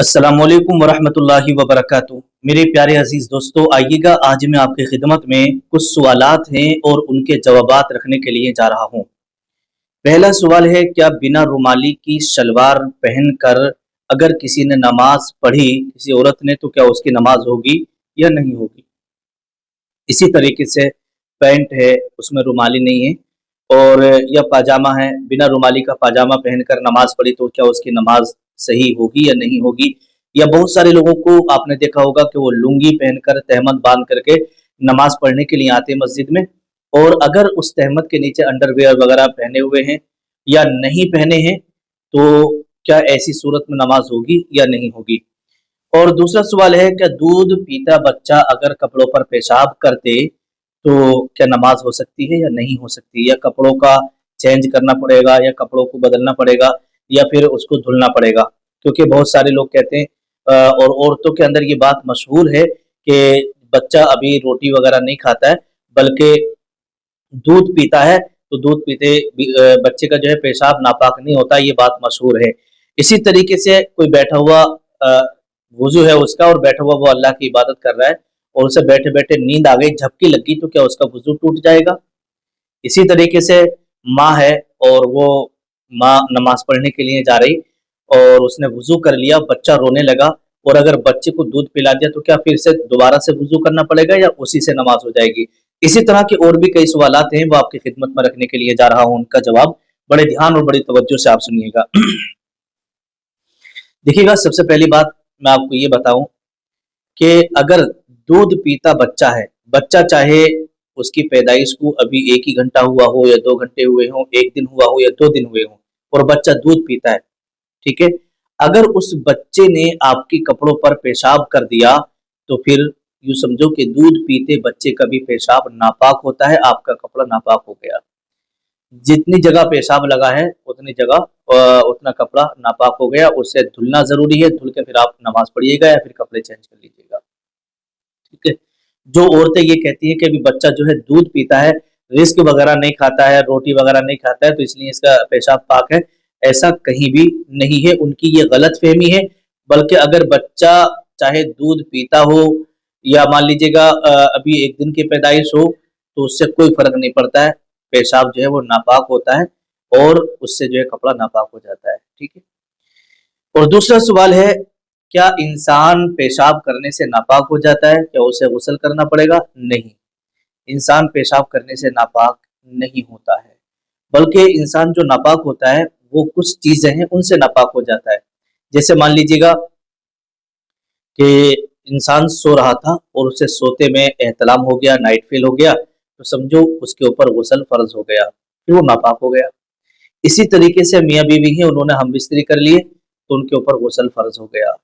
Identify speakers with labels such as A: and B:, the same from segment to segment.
A: अस्सलामुअलैकुम वरहमतुल्लाहि वबरकातुहू। मेरे प्यारे अजीज दोस्तों, आइएगा आज मैं आपकी खिदमत में कुछ सवालात हैं और उनके जवाबात रखने के लिए जा रहा हूँ। पहला सवाल है, क्या बिना रुमाली की शलवार पहनकर अगर किसी ने नमाज पढ़ी, किसी औरत ने, तो क्या उसकी नमाज होगी या नहीं होगी। इसी तरीके से पैंट है, उसमें रुमाली नहीं है, और या पाजामा है, बिना रुमाली का पाजामा पहनकर नमाज पढ़ी, तो क्या उसकी नमाज सही होगी या नहीं होगी। या बहुत सारे लोगों को आपने देखा होगा कि वो लुंगी पहनकर तहमद बांध करके नमाज पढ़ने के लिए आते हैं मस्जिद में, और अगर उस तहमद के नीचे अंडरवेयर वगैरह पहने हुए हैं या नहीं पहने हैं, तो क्या ऐसी सूरत में नमाज होगी या नहीं होगी। और दूसरा सवाल है, क्या दूध पीता बच्चा अगर कपड़ों पर पेशाब करते तो क्या नमाज हो सकती है या नहीं हो सकती, या कपड़ों का चेंज करना पड़ेगा, या कपड़ों को बदलना पड़ेगा, या फिर उसको धुलना पड़ेगा। क्योंकि बहुत सारे लोग कहते हैं और औरतों के अंदर ये बात मशहूर है कि बच्चा अभी रोटी वगैरह नहीं खाता है, बल्कि दूध पीता है, तो दूध पीते बच्चे का जो है पेशाब नापाक नहीं होता, ये बात मशहूर है। इसी तरीके से कोई बैठा हुआ वुजू है उसका, और बैठा हुआ वो अल्लाह की इबादत कर रहा है, और उसे बैठे बैठे नींद आ गई, झपकी लगी, तो क्या उसका वुजू टूट जाएगा। इसी तरीके से माँ है, और वो माँ नमाज पढ़ने के लिए जा रही, और उसने वुजू कर लिया, बच्चा रोने लगा, और अगर बच्चे को दूध पिला दिया, तो क्या फिर से दोबारा से वुजू करना पड़ेगा या उसी से नमाज हो जाएगी। इसी तरह के और भी कई सवालात हैं, वो आपकी खिदमत में रखने के लिए जा रहा हूँ, उनका जवाब बड़े ध्यान और बड़ी तवज्जो से आप सुनिएगा। देखिएगा, सबसे पहली बात मैं आपको ये बताऊं कि अगर दूध पीता बच्चा है, बच्चा चाहे उसकी पैदाइश को अभी 1 ही घंटा हुआ हो या 2 घंटे हुए हों, 1 दिन हुआ हो या 2 दिन हुए हों, और बच्चा दूध पीता है, ठीक है। अगर उस बच्चे ने आपके कपड़ों पर पेशाब कर दिया, तो फिर यूं समझो कि दूध पीते बच्चे का भी पेशाब नापाक होता है, आपका कपड़ा नापाक हो गया। जितनी जगह पेशाब लगा है उतनी जगह उतना कपड़ा नापाक हो गया, उसे धुलना जरूरी है, धुल के फिर आप नमाज पढ़िएगा या फिर कपड़े चेंज कर लीजिएगा, ठीक है। जो औरतें ये कहती है कि अभी बच्चा जो है दूध पीता है, रिस्क वगैरह नहीं खाता है, रोटी वगैरह नहीं खाता है, तो इसलिए इसका पेशाब पाक है, ऐसा कहीं भी नहीं है, उनकी ये गलत फहमी है। बल्कि अगर बच्चा चाहे दूध पीता हो या मान लीजिएगा अभी 1 दिन की पैदाइश हो, तो उससे कोई फर्क नहीं पड़ता है, पेशाब जो है वो नापाक होता है, और उससे जो है कपड़ा नापाक हो जाता है, ठीक है। और दूसरा सवाल है, क्या इंसान पेशाब करने से नापाक हो जाता है, क्या उसे गुस्ल करना पड़ेगा। नहीं, इंसान पेशाब करने से नापाक नहीं होता है, बल्कि इंसान जो नापाक होता है वो कुछ चीजें हैं उनसे नापाक हो जाता है। जैसे मान लीजिएगा कि इंसान सो रहा था और उसे सोते में एहतलाम हो गया, नाइट फेल हो गया, तो समझो उसके ऊपर गुस्ल फर्ज हो गया, फिर वो नापाक हो गया। इसी तरीके से मियाँ बीवी हैं, उन्होंने हम बिस्तरी कर लिए, तो उनके ऊपर गुस्ल फर्ज हो गया।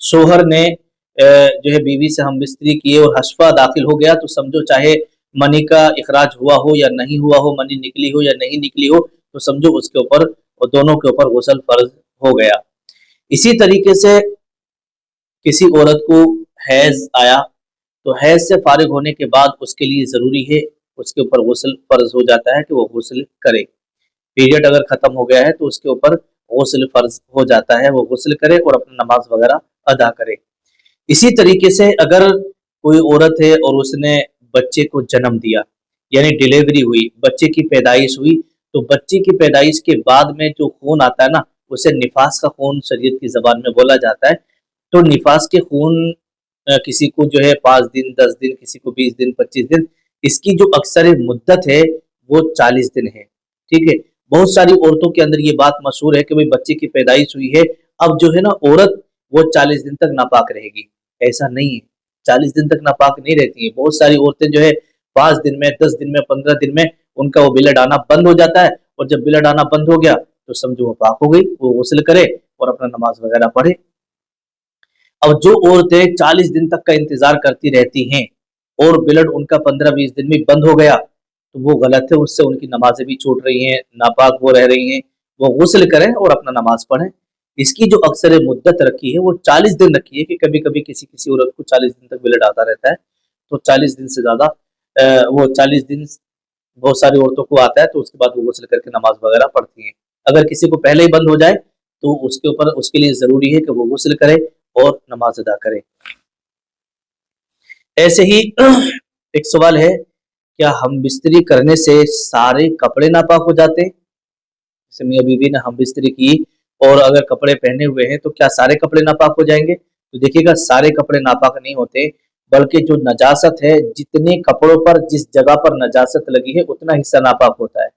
A: शोहर ने जो है बीवी से हम बिस्तरी किए और हशफा दाखिल हो गया, तो समझो चाहे मनी का इखराज हुआ हो या नहीं हुआ हो, मनी निकली हो या नहीं निकली हो, तो समझो उसके ऊपर और दोनों के ऊपर गुस्ल फर्ज हो गया। इसी तरीके से किसी औरत को हैज आया, तो हैज से फारिग होने के बाद उसके लिए ज़रूरी है, उसके ऊपर गुस्ल फर्ज हो जाता है कि वो गुस्ल करे। पीरियड अगर ख़त्म हो गया है तो उसके ऊपर गुस्ल फर्ज हो जाता है, वो गुस्ल करे और अपना नमाज वगैरह अदा करे। इसी तरीके से अगर कोई औरत है और उसने बच्चे को जन्म दिया, यानी डिलीवरी हुई, बच्चे की पैदाइश हुई, तो बच्चे की पैदाइश के बाद में जो खून आता है ना, उसे निफास का खून शरीयत की ज़बान में बोला जाता है। तो निफास के खून किसी को जो है 5 दिन, 10 दिन, किसी को 20 दिन, 25 दिन, इसकी जो अक्सर मुद्दत है वो 40 दिन है, ठीक है। बहुत सारी औरतों के अंदर ये बात मशहूर है कि भाई बच्चे की पैदाइश हुई है, अब जो है ना औरत वो 40 दिन तक नापाक रहेगी। ऐसा नहीं है, 40 दिन तक नापाक नहीं रहती है। बहुत सारी औरतें जो है 5 दिन में, 10 दिन में, 15 दिन में उनका वो ब्लड आना बंद हो जाता है, और जब ब्लड आना बंद हो गया तो समझो वो पाक हो गई, वो गुस्ल करे और अपना नमाज वगैरह पढ़े। अब जो औरतें 40 दिन तक का इंतजार करती रहती हैं और ब्लड उनका 15-20 दिन में बंद हो गया, तो वो गलत है, उससे उनकी नमाजें भी छूट रही हैं, नापाक वो रह रही हैं। वो गुस्ल करें और अपना नमाज पढ़ें। इसकी जो अक्सर मुद्दत रखी है वो 40 दिन रखी है, कि कभी कभी किसी किसी औरत को 40 दिन तक ब्लड आता रहता है, तो 40 दिन से ज़्यादा वो 40 दिन बहुत सारी औरतों को आता है, तो उसके बाद वो गुस्ल करके नमाज वगैरह पढ़ती हैं। अगर किसी को पहले ही बंद हो जाए तो उसके ऊपर उसके लिए ज़रूरी है कि वो गुस्ल करे اور نماز ادا کرے۔ ایسے ہی ایک سوال ہے، کیا ہم بستری کرنے سے سارے کپڑے ناپاک ہو جاتے ہیں؟ جیسے میاں بیوی نے ہم بستری کی اور اگر کپڑے پہنے ہوئے ہیں تو کیا سارے کپڑے ناپاک ہو جائیں گے؟ تو دیکھیے گا سارے کپڑے ناپاک نہیں ہوتے، بلکہ جو نجاست ہے، جتنے کپڑوں پر جس جگہ پر نجاست لگی ہے اتنا حصہ ناپاک ہوتا ہے۔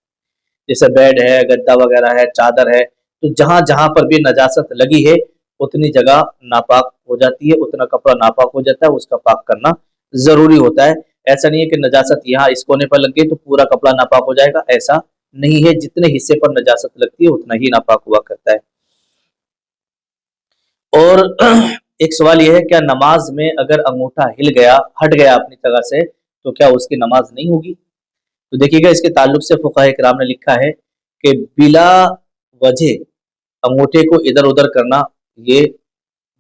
A: جیسے بیڈ ہے، گدا وغیرہ ہے، چادر ہے، تو جہاں جہاں پر بھی نجاست لگی ہے اتنی جگہ ناپاک ہو جاتی ہے، اتنا کپڑا ناپاک ہو جاتا ہے، اس کا پاک کرنا ضروری ہوتا ہے۔ ایسا نہیں ہے کہ نجاست یہاں اس کونے پر لگ گئی تو پورا کپڑا ناپاک ہو جائے گا، ایسا نہیں ہے، جتنے حصے پر نجاست لگتی ہے اتنا ہی ناپاک ہوا کرتا ہے۔ اور ایک سوال یہ ہے، کیا نماز میں اگر انگوٹھا ہل گیا، ہٹ گیا اپنی جگہ سے، تو کیا اس کی نماز نہیں ہوگی؟ تو دیکھیے گا اس کے تعلق سے فقہاء کرام نے لکھا ہے کہ بلا وجہ انگوٹھے کو ادھر ادھر کرنا یہ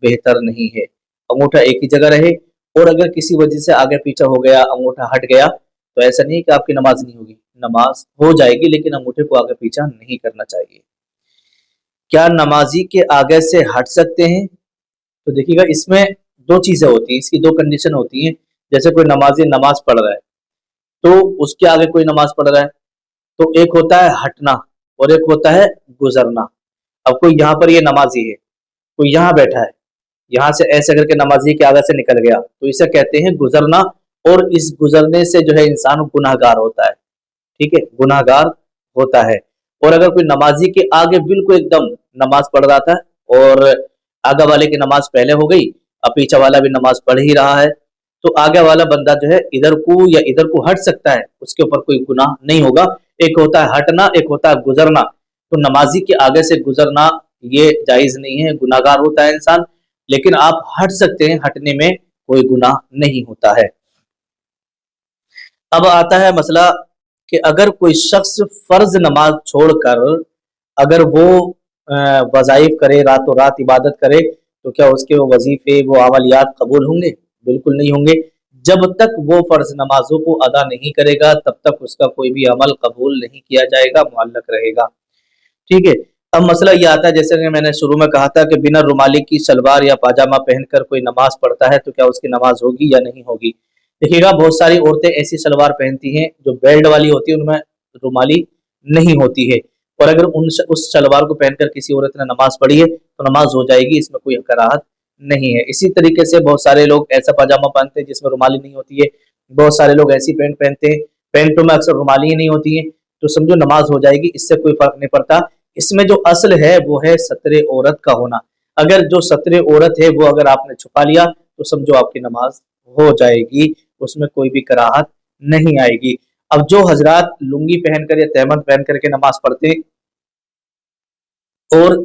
A: بہتر نہیں ہے، انگوٹھا ایک ہی جگہ رہے، اور اگر کسی وجہ سے آگے پیچھے ہو گیا، انگوٹھا ہٹ گیا، تو ایسا نہیں کہ آپ کی نماز نہیں ہوگی، نماز ہو جائے گی، لیکن انگوٹھے کو آگے پیچھے نہیں کرنا چاہیے۔ کیا نمازی کے آگے سے ہٹ سکتے ہیں؟ تو دیکھیے گا اس میں دو چیزیں ہوتی ہیں، اس کی دو کنڈیشن ہوتی ہیں۔ جیسے کوئی نمازی نماز پڑھ رہا ہے تو اس کے آگے کوئی نماز پڑھ رہا ہے، تو ایک ہوتا ہے ہٹنا اور ایک ہوتا ہے گزرنا۔ اب کوئی یہاں پر یہ نمازی ہے، کوئی یہاں بیٹھا ہے، یہاں سے ایسے کر کے نمازی کے آگے سے نکل گیا، تو اسے کہتے ہیں گزرنا، اور اس گزرنے سے جو ہے انسان گناہ گار ہوتا ہے، ٹھیک ہے، گناہ گار ہوتا ہے۔ اور اگر کوئی نمازی کے آگے بالکل ایک دم نماز پڑھ رہا تھا اور آگے والے کی نماز پہلے ہو گئی، اب پیچھے والا بھی نماز پڑھ ہی رہا ہے، تو آگے والا بندہ جو ہے ادھر کو یا ادھر کو ہٹ سکتا ہے، اس کے اوپر کوئی گناہ نہیں ہوگا۔ ایک ہوتا ہے ہٹنا، ایک ہوتا ہے گزرنا۔ تو نمازی کے آگے سے گزرنا یہ جائز نہیں ہے، گناہ گار ہوتا ہے انسان، لیکن آپ ہٹ سکتے ہیں، ہٹنے میں کوئی گناہ نہیں ہوتا ہے۔ اب آتا ہے مسئلہ کہ اگر کوئی شخص فرض نماز چھوڑ کر اگر وہ وظائف کرے، رات و رات عبادت کرے، تو کیا اس کے وہ وظیفے، وہ عملیات قبول ہوں گے؟ بالکل نہیں ہوں گے۔ جب تک وہ فرض نمازوں کو ادا نہیں کرے گا تب تک اس کا کوئی بھی عمل قبول نہیں کیا جائے گا، معلق رہے گا، ٹھیک ہے۔ اب مسئلہ یہ آتا ہے، جیسے کہ میں نے شروع میں کہا تھا کہ بنا رومالی کی شلوار یا پاجامہ پہن کر کوئی نماز پڑھتا ہے تو کیا اس کی نماز ہوگی یا نہیں ہوگی؟ دیکھیے گا بہت ساری عورتیں ایسی شلوار پہنتی ہیں جو بیلٹ والی ہوتی ہے، ان میں رومالی نہیں ہوتی ہے، اور اگر اس شلوار کو پہن کر کسی عورت نے نماز پڑھی ہے تو نماز ہو جائے گی، اس میں کوئی کراہت نہیں ہے۔ اسی طریقے سے بہت سارے لوگ ایسا پاجامہ پہنتے ہیں جس میں رومالی نہیں ہوتی ہے، بہت سارے لوگ ایسی پینٹ پہنتے ہیں، پینٹوں میں اکثر رومالی ہی نہیں ہوتی ہے، تو سمجھو نماز ہو جائے گی، اس سے کوئی فرق نہیں پڑتا۔ اس میں جو اصل ہے وہ ہے ستر عورت کا ہونا۔ اگر جو ستر عورت ہے وہ اگر آپ نے چھپا لیا تو سمجھو آپ کی نماز ہو جائے گی، اس میں کوئی بھی کراہت نہیں آئے گی۔ اب جو حضرات لنگی پہن کر یا تہمد پہن کر کے نماز پڑھتے اور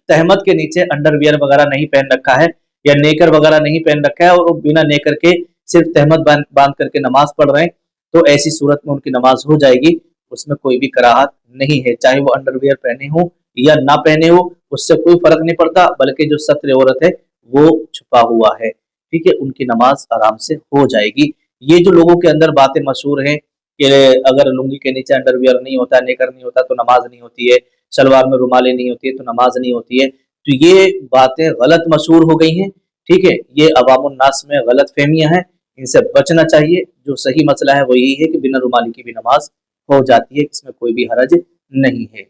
A: تہمد کے نیچے انڈر ویئر وغیرہ نہیں پہن رکھا ہے یا نیکر وغیرہ نہیں پہن رکھا ہے اور وہ بنا نیکر کے صرف تہمد باندھ کر کے نماز پڑھ رہے ہیں، تو ایسی صورت میں ان کی نماز ہو جائے گی، اس میں کوئی بھی کراہت نہیں ہے، چاہے وہ انڈر ویئر پہنے ہو یا نہ پہنے ہو، اس سے کوئی فرق نہیں پڑتا، بلکہ جو ستر عورت ہے وہ چھپا ہوا ہے، ٹھیک ہے، ان کی نماز آرام سے ہو جائے گی۔ یہ جو لوگوں کے اندر باتیں مشہور ہیں کہ اگر لنگی کے نیچے انڈر ویئر نہیں ہوتا، نیکر نہیں ہوتا تو نماز نہیں ہوتی ہے، شلوار میں رومالے نہیں ہوتی ہے تو نماز نہیں ہوتی ہے، تو یہ باتیں غلط مشہور ہو گئی ہیں، ٹھیک ہے، یہ عوام الناس میں غلط فہمیاں ہیں، ان سے بچنا چاہیے۔ جو صحیح مسئلہ ہے وہ یہی ہے کہ بنا رومالی کی بھی نماز ہو جاتی ہے، اس میں کوئی بھی حرج نہیں ہے۔